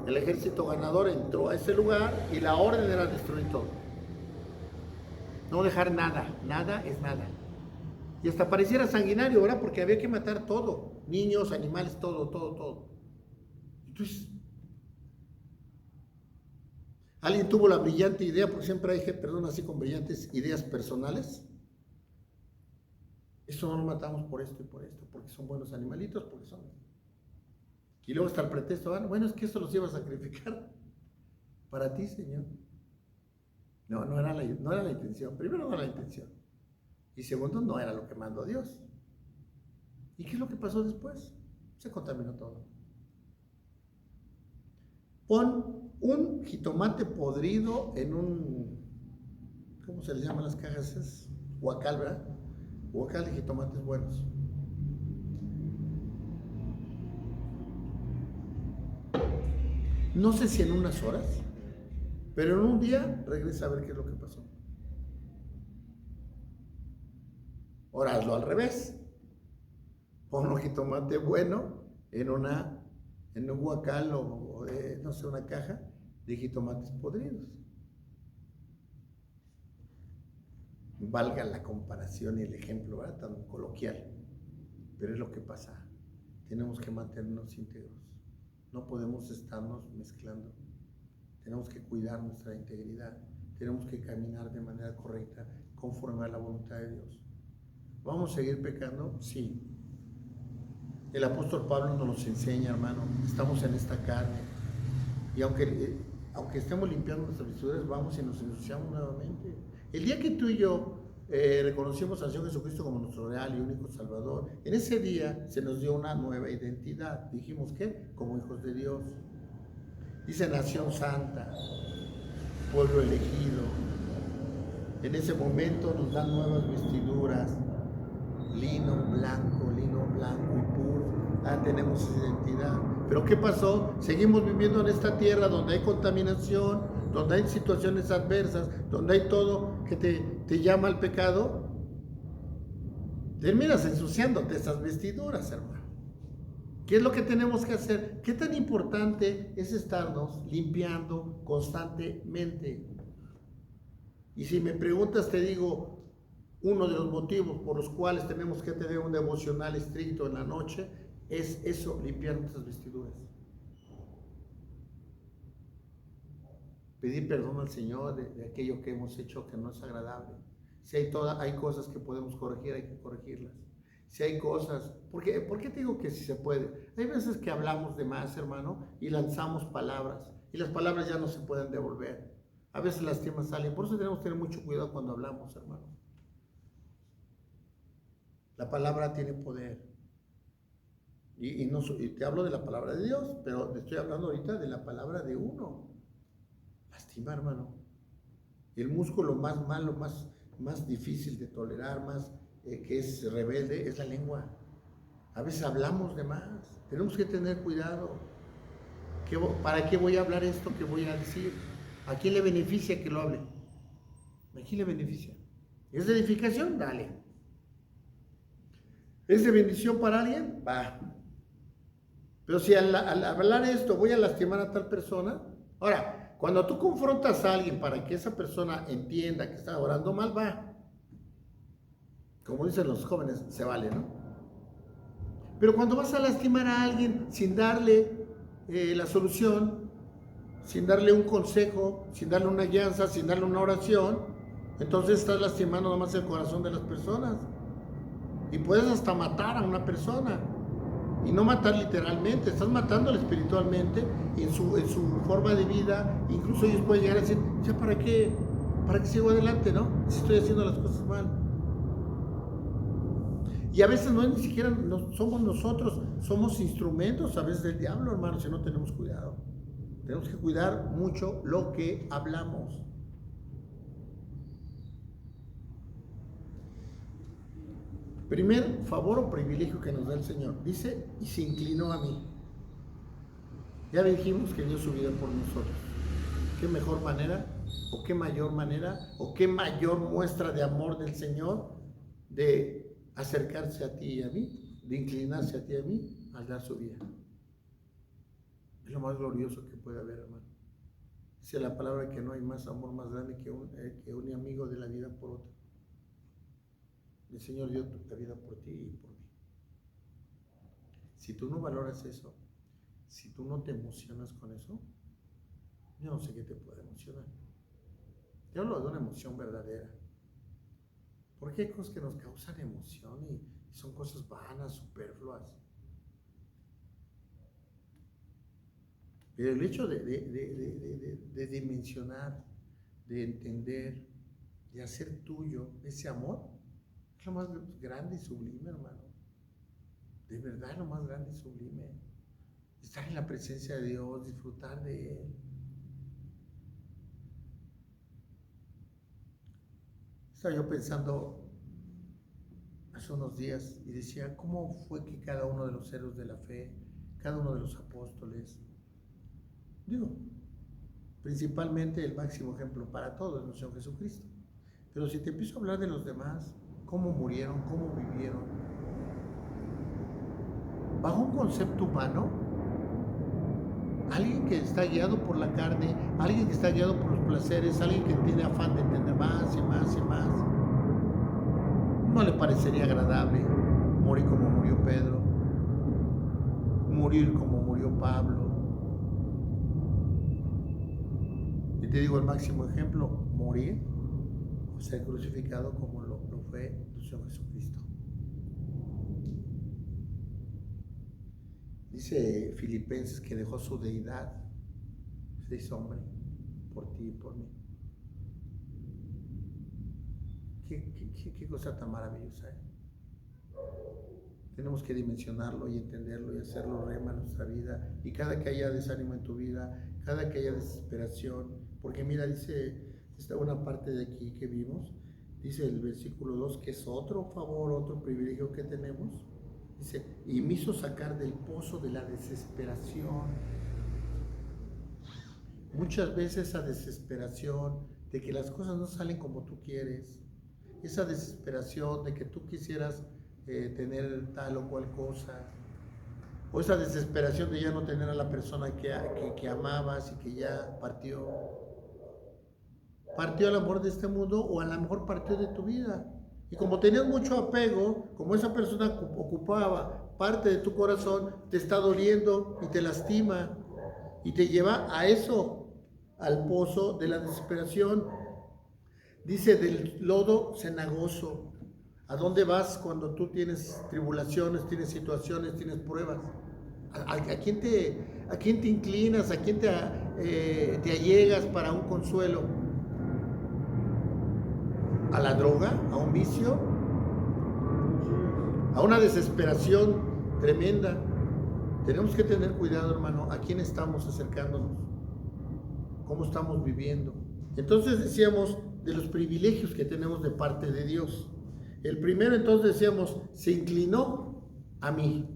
El ejército ganador entró a ese lugar y la orden era destruir todo. No dejar nada, nada es nada. Y hasta pareciera sanguinario, ¿verdad? Porque había que matar todo, niños, animales, todo. Entonces, alguien tuvo la brillante idea, porque siempre hay gente, perdón, así con brillantes ideas personales. Esto no lo matamos por esto y por esto, porque son buenos animalitos, porque son... Y luego está el pretexto, bueno, es que esto los iba a sacrificar para ti, Señor. No era la intención. Primero, no era la intención. Y segundo, no era lo que mandó Dios. ¿Y qué es lo que pasó después? Se contaminó todo. Pon un jitomate podrido en un... ¿Cómo se les llaman las cajas? Es huacal, ¿verdad? Huacal de jitomates buenos. No sé si en unas horas, pero en un día regresa a ver qué es lo que pasó. Ahora hazlo al revés. Pon un jitomate bueno en un huacal o no sé, una caja de jitomates podridos. Valga la comparación y el ejemplo, ¿verdad? Tan coloquial. Pero es lo que pasa. Tenemos que mantenernos íntegros. No podemos estarnos mezclando. Tenemos que cuidar nuestra integridad. Tenemos que caminar de manera correcta, conforme a la voluntad de Dios. ¿Vamos a seguir pecando? Sí. El apóstol Pablo nos los enseña, hermano. Estamos en esta carne. Y aunque estemos limpiando nuestras vestiduras, vamos y nos ensuciamos nuevamente. El día que tú y yo reconocimos al Señor Jesucristo como nuestro real y único Salvador, en ese día se nos dio una nueva identidad. Dijimos que como hijos de Dios. Dice nación santa, pueblo elegido. En ese momento nos dan nuevas vestiduras, lino blanco y puro. Tenemos esa identidad. Pero ¿qué pasó? Seguimos viviendo en esta tierra donde hay contaminación, donde hay situaciones adversas, donde hay todo que te llama al pecado. Terminas ensuciándote esas vestiduras, hermano. ¿Qué es lo que tenemos que hacer? ¿Qué tan importante es estarnos limpiando constantemente? Y si me preguntas, te digo, uno de los motivos por los cuales tenemos que tener un devocional estricto en la noche es eso, limpiar nuestras vestiduras. Pedir perdón al Señor de aquello que hemos hecho que no es agradable. Si hay cosas que podemos corregir, hay que corregirlas. Si hay cosas, ¿por qué te digo que sí se puede? Hay veces que hablamos de más, hermano, y lanzamos palabras, y las palabras ya no se pueden devolver. A veces las temas salen, por eso tenemos que tener mucho cuidado cuando hablamos, hermano. La palabra tiene poder. Y te hablo de la palabra de Dios, pero te estoy hablando ahorita de la palabra de uno. Lastima, hermano. El músculo más malo, más difícil de tolerar, que es rebelde, es la lengua. A veces hablamos de más. Tenemos que tener cuidado. ¿Para qué voy a hablar esto que voy a decir? ¿A quién le beneficia que lo hable? ¿A quién le beneficia? ¿Es de edificación? Dale. ¿Es de bendición para alguien? Va. Pero si al hablar esto voy a lastimar a tal persona. Ahora, cuando tú confrontas a alguien para que esa persona entienda que está orando mal, va. Como dicen los jóvenes, se vale, ¿no? Pero cuando vas a lastimar a alguien sin darle la solución, sin darle un consejo, sin darle una guianza, sin darle una oración, entonces estás lastimando nomás el corazón de las personas. Y puedes hasta matar a una persona. Y no matar literalmente, estás matándola espiritualmente en su forma de vida. Incluso ellos pueden llegar a decir, ya para qué sigo adelante, ¿no? Si estoy haciendo las cosas mal. Y a veces no es ni siquiera somos nosotros, somos instrumentos a veces del diablo, hermano, si no tenemos cuidado. Tenemos que cuidar mucho lo que hablamos. Primer favor o privilegio que nos da el Señor. Dice, y se inclinó a mí. Ya dijimos que dio su vida por nosotros. ¿Qué mejor manera, o qué mayor manera, o qué mayor muestra de amor del Señor de acercarse a ti y a mí, de inclinarse a ti y a mí al dar su vida? Es lo más glorioso que puede haber, hermano. Dice la palabra que no hay más amor más grande que un amigo de la vida por otro. El Señor dio la vida por ti y por mí. Si tú no valoras eso, si tú no te emocionas con eso, yo no sé qué te puede emocionar. Yo hablo de una emoción verdadera. Porque hay cosas que nos causan emoción y son cosas vanas, superfluas. Pero el hecho de dimensionar, de entender, de hacer tuyo ese amor, es lo más grande y sublime, hermano. De verdad, lo más grande y sublime. Estar en la presencia de Dios, disfrutar de Él. Estaba yo pensando hace unos días y decía, ¿cómo fue que cada uno de los héroes de la fe, cada uno de los apóstoles, principalmente el máximo ejemplo para todos es nuestro Señor Jesucristo? Pero si te empiezo a hablar de los demás, cómo murieron, cómo vivieron, bajo un concepto humano, alguien que está guiado por la carne, alguien que está guiado por los placeres, alguien que tiene afán de entender más y más y más, no le parecería agradable morir como murió Pedro, morir como murió Pablo. Y te digo el máximo ejemplo, morir o ser crucificado como lo fue el Señor Jesucristo. Dice Filipenses que dejó su deidad, se hizo hombre por ti y por mí. Qué cosa tan maravillosa, ¿eh? Tenemos que dimensionarlo y entenderlo y hacerlo rema en nuestra vida. Y cada que haya desánimo en tu vida, cada que haya desesperación, porque mira, dice esta una parte de aquí que vimos, dice el versículo 2, que es otro favor, otro privilegio que tenemos. Dice, y me hizo sacar del pozo de la desesperación. Muchas veces esa desesperación de que las cosas no salen como tú quieres, esa desesperación de que tú quisieras tener tal o cual cosa, o esa desesperación de ya no tener a la persona que amabas y que ya partió al amor de este mundo, o a lo mejor partió de tu vida. Y como tenías mucho apego, como esa persona ocupaba parte de tu corazón, te está doliendo y te lastima y te lleva a eso, al pozo de la desesperación. Dice, del lodo cenagoso. ¿A dónde vas cuando tú tienes tribulaciones, tienes situaciones, tienes pruebas? ¿A quién te inclinas? ¿A quién te allegas para un consuelo? ¿A la droga? ¿A un vicio? ¿A una desesperación tremenda? Tenemos que tener cuidado, hermano, a quién estamos acercándonos, cómo estamos viviendo. Entonces decíamos de los privilegios que tenemos de parte de Dios. El primero, entonces decíamos, se inclinó a mí.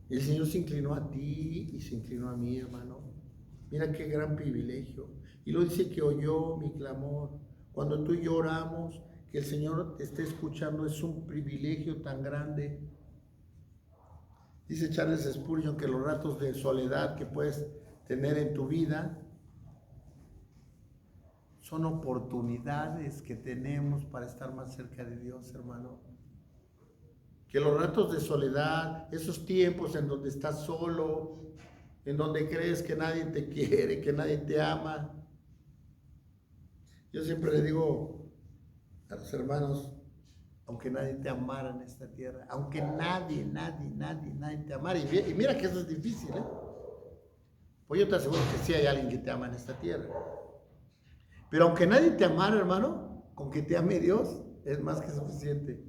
El Señor se inclinó a ti y se inclinó a mí, hermano. Mira qué gran privilegio. Y lo dice que oyó mi clamor. Cuando tú y yo oramos, que el Señor te esté escuchando, es un privilegio tan grande. Dice Charles Spurgeon que los ratos de soledad que puedes tener en tu vida son oportunidades que tenemos para estar más cerca de Dios, hermano. Que los ratos de soledad, esos tiempos en donde estás solo, en donde crees que nadie te quiere, que nadie te ama. Yo siempre le digo a los hermanos, aunque nadie te amara en esta tierra, aunque nadie te amara, y mira que eso es difícil, ¿eh? Pues yo te aseguro que sí hay alguien que te ama en esta tierra. Pero aunque nadie te amara, hermano, con que te ame Dios, es más que suficiente.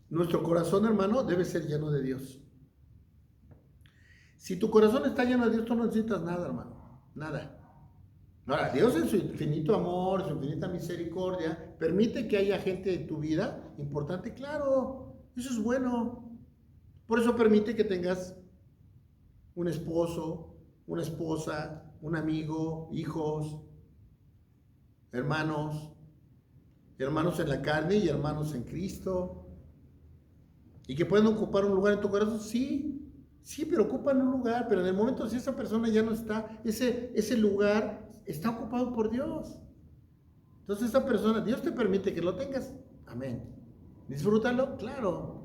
Nuestro corazón, hermano, debe ser lleno de Dios. Si tu corazón está lleno de Dios, tú no necesitas nada, hermano. Nada. Ahora, Dios en su infinito amor, su infinita misericordia, permite que haya gente en tu vida importante. Claro, eso es bueno. Por eso permite que tengas un esposo, una esposa, un amigo, hijos, hermanos en la carne y hermanos en Cristo. Y que pueden ocupar un lugar en tu corazón, sí, pero ocupan un lugar, pero en el momento si esa persona ya no está, ese lugar está ocupado por Dios. Entonces esa persona, Dios te permite que lo tengas, amén. Disfrútalo, claro.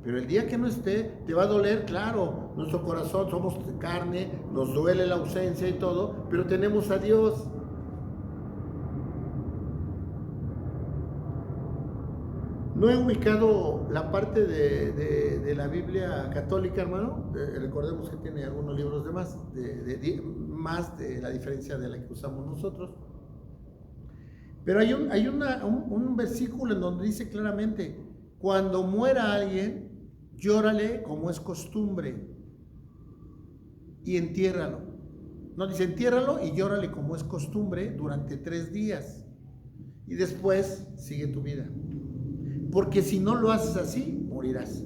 Pero el día que no esté, te va a doler, claro. Nuestro corazón, somos carne, nos duele la ausencia y todo, pero tenemos a Dios. No he ubicado la parte de la Biblia católica, hermano. Recordemos que tiene algunos libros de más, más de la diferencia de la que usamos nosotros. Pero hay un versículo en donde dice claramente, cuando muera alguien, llórale como es costumbre y entiérralo. No, dice entiérralo y llórale como es costumbre durante 3 días. Y después sigue tu vida. Porque si no lo haces así, morirás.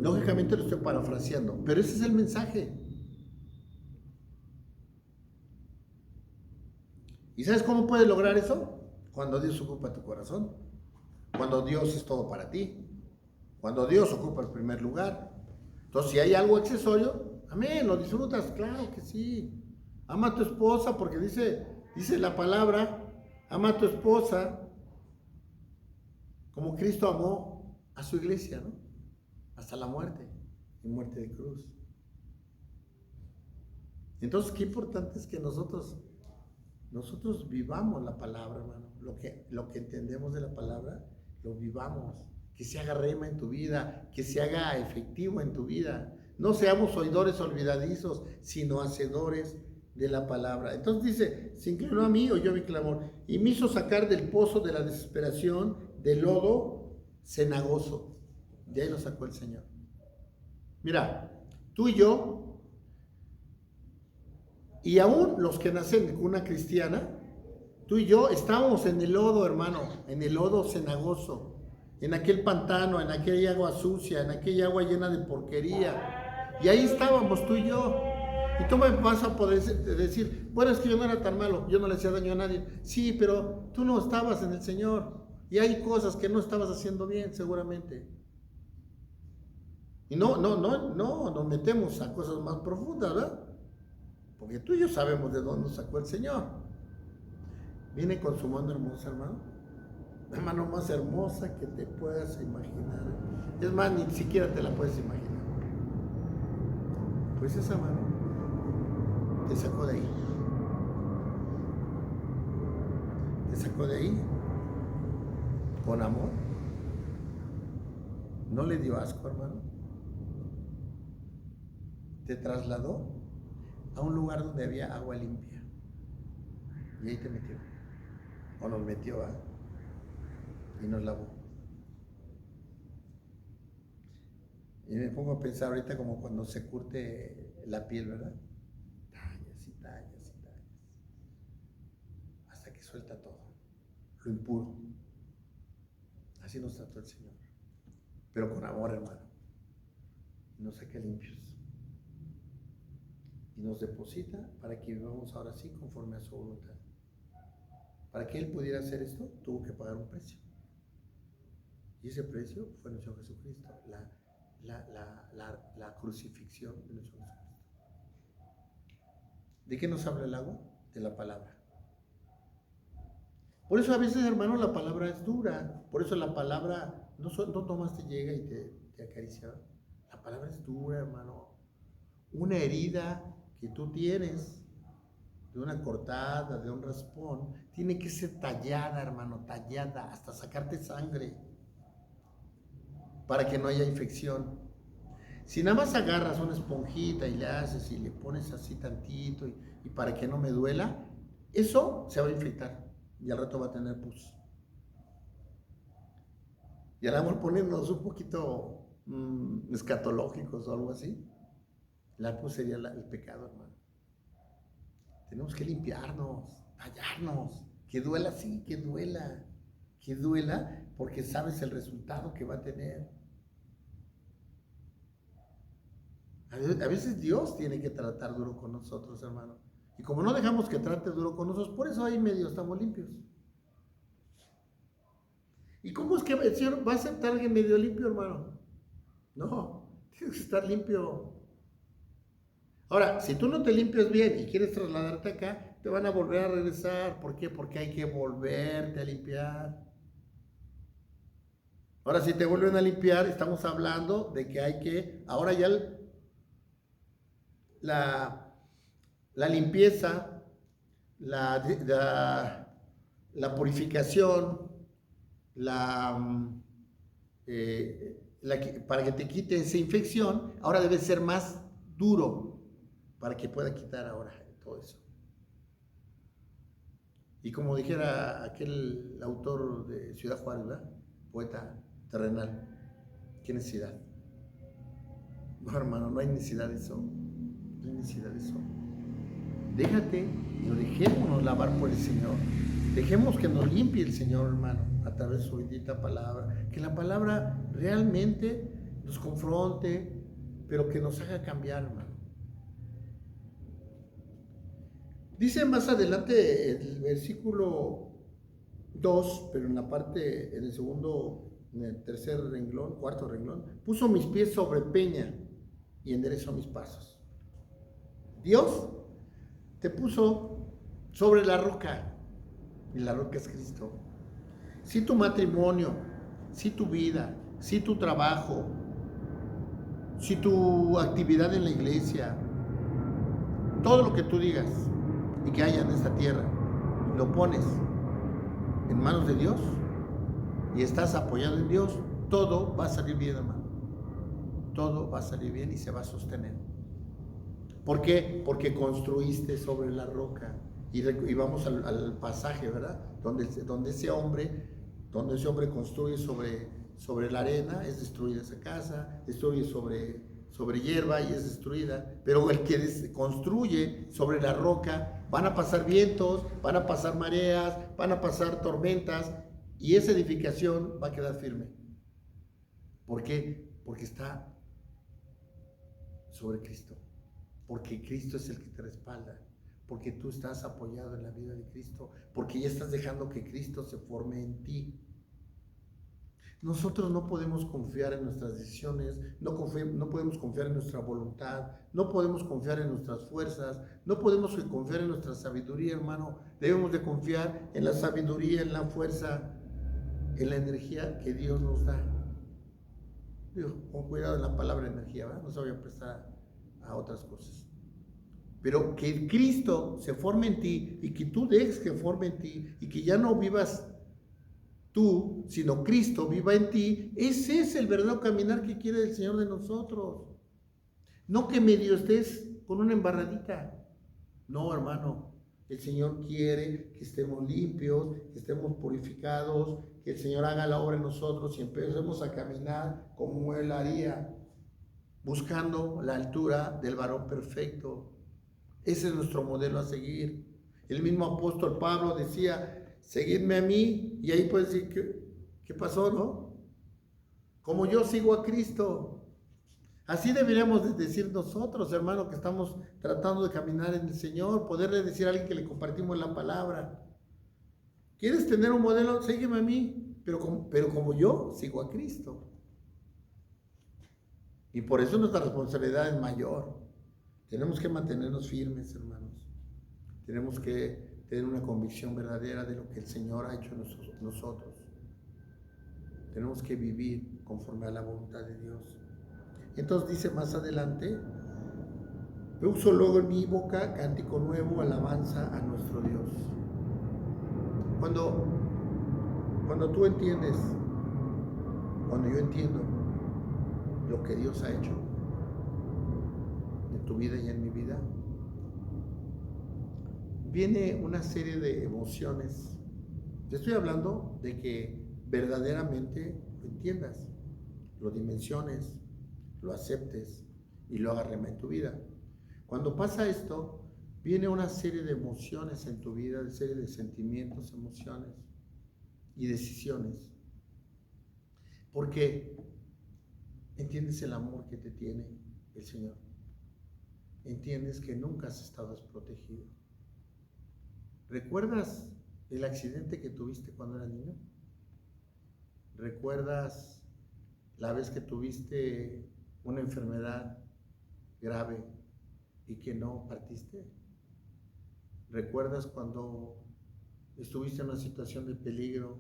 Lógicamente lo estoy parafraseando, pero ese es el mensaje. ¿Y sabes cómo puedes lograr eso? Cuando Dios ocupa tu corazón. Cuando Dios es todo para ti. Cuando Dios ocupa el primer lugar. Entonces, si hay algo accesorio, amén, lo disfrutas, claro que sí. Ama a tu esposa porque dice la palabra, ama a tu esposa como Cristo amó a su iglesia, ¿no? Hasta la muerte, y muerte de cruz. Entonces, qué importante es que nosotros nosotros vivamos la palabra, hermano. Lo que entendemos de la palabra, lo vivamos. Que se haga rema en tu vida, que se haga efectivo en tu vida. No seamos oidores olvidadizos, sino hacedores de la palabra. Entonces dice, se inclinó a mí, oyó mi clamor, y me hizo sacar del pozo de la desesperación, del lodo cenagoso. De ahí lo sacó el Señor. Mira, tú y yo, y aún los que nacen en cuna cristiana, tú y yo estábamos en el lodo, hermano, en el lodo cenagoso, en aquel pantano, en aquella agua sucia, en aquella agua llena de porquería. Y ahí estábamos tú y yo. Y tú me vas a poder decir, bueno, es que yo no era tan malo, yo no le hacía daño a nadie. Sí, pero tú no estabas en el Señor. Y hay cosas que no estabas haciendo bien, seguramente. Y no nos metemos a cosas más profundas, ¿verdad? Porque tú y yo sabemos de dónde sacó el Señor. Viene con su mano hermosa, hermano. La mano más hermosa que te puedas imaginar. Es más, ni siquiera te la puedes imaginar. Pues esa mano te sacó de ahí. Te sacó de ahí con amor. No le dio asco, hermano. Te trasladó a un lugar donde había agua limpia. Y ahí te metió. O nos metió, ¿eh? Y nos lavó. Y me pongo a pensar ahorita como cuando se curte la piel, ¿verdad? Tallas y tallas y tallas. Hasta que suelta todo. Lo impuro. Así nos trató el Señor. Pero con amor, hermano. Y nos saca limpios. Y nos deposita para que vivamos ahora sí conforme a su voluntad. Para que Él pudiera hacer esto, tuvo que pagar un precio. Y ese precio fue nuestro Jesucristo, la crucifixión de nuestro Jesucristo. ¿De qué nos habla el agua? De la palabra. Por eso a veces, hermano, la palabra es dura. Por eso la palabra, no tomas, te llega y te acaricia. La palabra es dura, hermano. Una herida que tú tienes, de una cortada, de un raspón, tiene que ser tallada, hermano, tallada, hasta sacarte sangre, para que no haya infección. Si nada más agarras una esponjita y le haces y le pones así tantito y para que no me duela, eso se va a infectar y al rato va a tener pus. Y al amor ponernos un poquito escatológicos o algo así, la pus sería el pecado, hermano. Tenemos que limpiarnos, tallarnos, que duela, sí, que duela, porque sabes el resultado que va a tener. A veces Dios tiene que tratar duro con nosotros, hermano. Y como no dejamos que trate duro con nosotros, por eso ahí medio estamos limpios. ¿Y cómo es que el Señor va a aceptar a alguien medio limpio, hermano? No, tienes que estar limpio. Ahora, si tú no te limpias bien y quieres trasladarte acá, te van a volver a regresar. ¿Por qué? Porque hay que volverte a limpiar. Ahora, si te vuelven a limpiar, estamos hablando de que hay que, ahora ya la limpieza, la purificación, para que te quite esa infección, ahora debe ser más duro para que pueda quitar ahora todo eso. Y como dijera aquel autor de Ciudad Juárez, ¿verdad? Poeta terrenal, ¿qué necesidad? No, hermano, no hay necesidad de eso. No hay necesidad de eso. Déjate y dejémonos lavar por el Señor. Dejemos que nos limpie el Señor, hermano, a través de su bendita palabra. Que la palabra realmente nos confronte, pero que nos haga cambiar, hermano. Dice más adelante el versículo 2, pero en el segundo, en el tercer renglón, cuarto renglón, puso mis pies sobre peña y enderezó mis pasos. Dios te puso sobre la roca y la roca es Cristo. Si tu matrimonio, si tu vida, si tu trabajo, si tu actividad en la iglesia, todo lo que tú digas y que haya en esta tierra, lo pones en manos de Dios y estás apoyado en Dios, todo va a salir bien, hermano. Todo va a salir bien y se va a sostener. ¿Por qué? Porque construiste sobre la roca. Y vamos al pasaje, ¿verdad? Donde ese hombre construye sobre la arena, es destruida esa casa, destruye sobre hierba y es destruida. Pero el que construye sobre la roca, van a pasar vientos, van a pasar mareas, van a pasar tormentas, y esa edificación va a quedar firme. ¿Por qué? Porque está sobre Cristo. Porque Cristo es el que te respalda. Porque tú estás apoyado en la vida de Cristo. Porque ya estás dejando que Cristo se forme en ti. Nosotros no podemos confiar en nuestras decisiones, no podemos confiar en nuestra voluntad, no podemos confiar en nuestras fuerzas, no podemos confiar en nuestra sabiduría, hermano. Debemos de confiar en la sabiduría, en la fuerza, en la energía que Dios nos da. Digo, con cuidado en la palabra energía, ¿verdad? No se vaya a prestar a otras cosas. Pero que Cristo se forme en ti y que tú dejes que forme en ti y que ya no vivas tú, sino Cristo viva en ti. Ese es el verdadero caminar que quiere el Señor de nosotros. No que medio estés con una embarradita. No, hermano. El Señor quiere que estemos limpios, que estemos purificados, que el Señor haga la obra en nosotros y empecemos a caminar como Él haría, buscando la altura del varón perfecto. Ese es nuestro modelo a seguir. El mismo apóstol Pablo decía: seguidme a mí, y ahí puedes decir, ¿qué pasó, no? Como yo sigo a Cristo. Así deberíamos decir nosotros, hermano, que estamos tratando de caminar en el Señor, poderle decir a alguien que le compartimos la palabra. ¿Quieres tener un modelo? Sígueme a mí, pero como yo sigo a Cristo. Y por eso nuestra responsabilidad es mayor. Tenemos que mantenernos firmes, hermanos. Tenemos que tener una convicción verdadera de lo que el Señor ha hecho en nosotros. Tenemos que vivir conforme a la voluntad de Dios. Entonces dice más adelante: puso luego en mi boca cántico nuevo, alabanza a nuestro Dios. Cuando tú entiendes, cuando yo entiendo lo que Dios ha hecho en tu vida y en mi vida, viene una serie de emociones. Te estoy hablando de que verdaderamente lo entiendas, lo dimensiones, lo aceptes y lo hagas realidad en tu vida. Cuando pasa esto, viene una serie de emociones en tu vida, una serie de sentimientos, emociones y decisiones. Porque entiendes el amor que te tiene el Señor. Entiendes que nunca has estado desprotegido. ¿Recuerdas el accidente que tuviste cuando eras niño? ¿Recuerdas la vez que tuviste una enfermedad grave y que no partiste? ¿Recuerdas cuando estuviste en una situación de peligro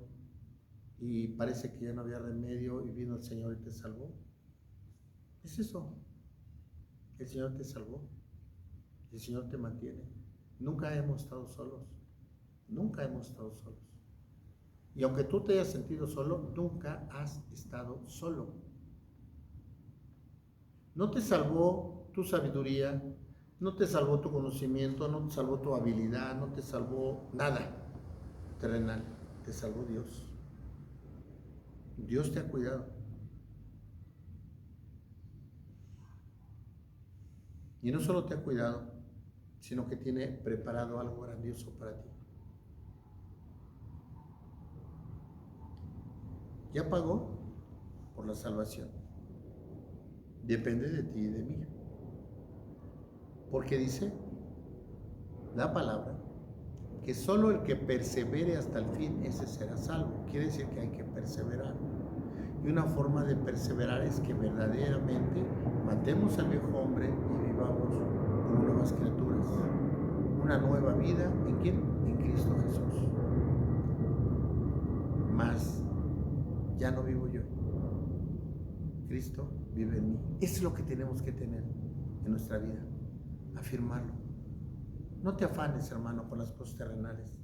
y parece que ya no había remedio y vino el Señor y te salvó? Es eso. El Señor te salvó. El Señor te mantiene. Nunca hemos estado solos. Nunca hemos estado solos. Y aunque tú te hayas sentido solo, nunca has estado solo. No te salvó tu sabiduría, no te salvó tu conocimiento, no te salvó tu habilidad, no te salvó nada terrenal. Te salvó Dios. Dios te ha cuidado. Y no solo te ha cuidado, sino que tiene preparado algo grandioso para ti. Ya pagó por la salvación. Depende de ti y de mí. Porque dice la palabra que solo el que persevere hasta el fin, ese será salvo. Quiere decir que hay que perseverar. Y una forma de perseverar es que verdaderamente matemos al viejo hombre y vivamos como nuevas criaturas. Una nueva vida, ¿en quién? En Cristo Jesús. Mas ya no vivo yo. Cristo vive en mí. Eso es lo que tenemos que tener en nuestra vida. Afirmarlo. No te afanes, hermano, por las cosas terrenales.